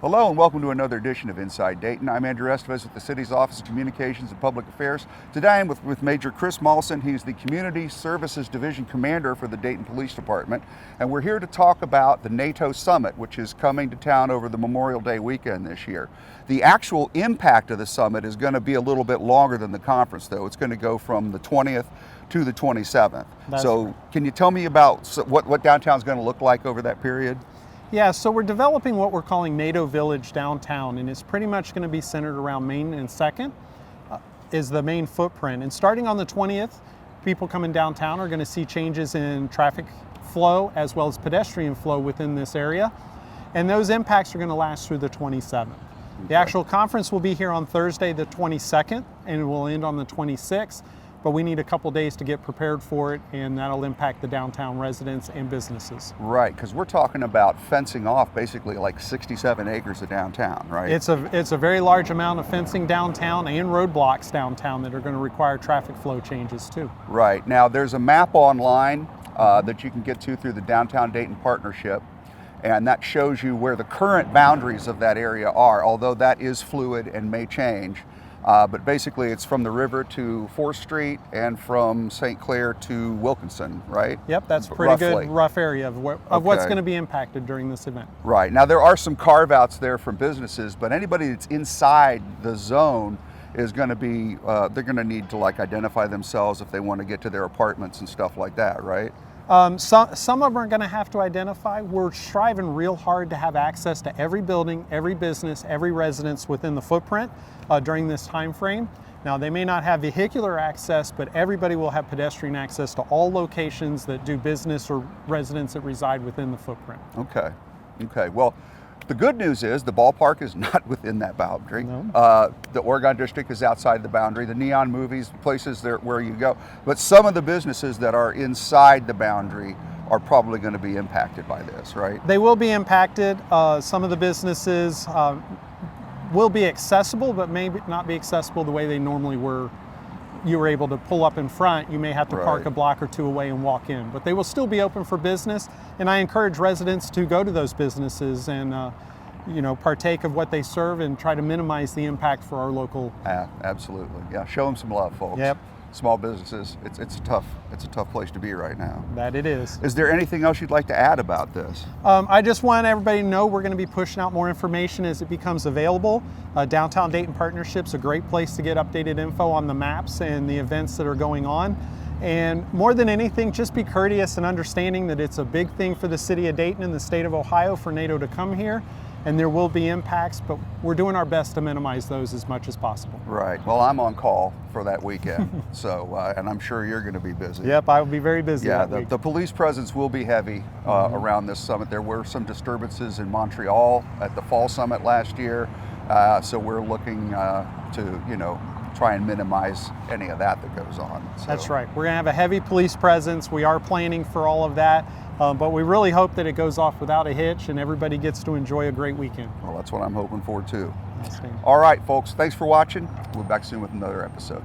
Hello and welcome to another edition of Inside Dayton. I'm Andrew Estevez with the City's Office of Communications and Public Affairs. Today I'm with Major Chris Mollison. He's the Community Services Division Commander for the Dayton Police Department. And we're here to talk about the NATO Summit, which is coming to town over the Memorial Day weekend this year. The actual impact of the summit is going to be a little bit longer than the conference, though. It's going to go from the 20th to the 27th. Right. Can you tell me about what downtown's going to look like over that period? Yeah, so we're developing what we're calling NATO Village downtown, and it's pretty much going to be centered around Main and 2nd is the main footprint. And starting on the 20th, people coming downtown are going to see changes in traffic flow as well as pedestrian flow within this area. And those impacts are going to last through the 27th. Okay. The actual conference will be here on Thursday the 22nd, and it will end on the 26th. But we need a couple days to get prepared for it, and that'll impact the downtown residents and businesses. Right, because we're talking about fencing off basically like 67 acres of downtown, right? It's a very large amount of fencing downtown and roadblocks downtown that are going to require traffic flow changes too. Right, now there's a map online that you can get to through the Downtown Dayton Partnership, and that shows you where the current boundaries of that area are, although that is fluid and may change. But basically it's from the river to 4th Street and from St. Clair to Wilkinson, right? Yep, that's a pretty good rough area of what's going to be impacted during this event. Right. Now there are some carve-outs there from businesses, but anybody that's inside the zone is going to be, they're going to need to identify themselves if they want to get to their apartments and stuff like that, right? Some of them are going to have to identify. We're striving real hard to have access to every building, every business, every residence within the footprint during this time frame. Now they may not have vehicular access, but everybody will have pedestrian access to all locations that do business or residents that reside within the footprint. Okay. Well, the good news is the ballpark is not within that boundary. No. The Oregon District is outside the boundary. The neon movies, places there where you go. But some of the businesses that are inside the boundary are probably going to be impacted by this, right? They will be impacted. Some of the businesses will be accessible, but may not be accessible the way they normally were. You were able to pull up in front, you may have to park a block or two away and walk in. But they will still be open for business, and I encourage residents to go to those businesses and partake of what they serve and try to minimize the impact for our local. Absolutely, yeah. Show them some love, folks. Yep. Small businesses, it's a tough place to be right now. That it is. Is there anything else you'd like to add about this? I just want everybody to know we're going to be pushing out more information as it becomes available. Downtown Dayton Partnership's a great place to get updated info on the maps and the events that are going on. And more than anything, just be courteous and understanding that it's a big thing for the city of Dayton and the state of Ohio for NATO to come here. And there will be impacts, but we're doing our best to minimize those as much as possible. Right. Well, I'm on call for that weekend, so and I'm sure you're going to be busy. Yep, I will be very busy. Yeah, that week. The police presence will be heavy around this summit. There were some disturbances in Montreal at the fall summit last year, so we're looking to try and minimize any of that goes on. So. That's right. We're going to have a heavy police presence. We are planning for all of that. But we really hope that it goes off without a hitch and everybody gets to enjoy a great weekend. Well, that's what I'm hoping for too. All right, folks, thanks for watching. We'll be back soon with another episode.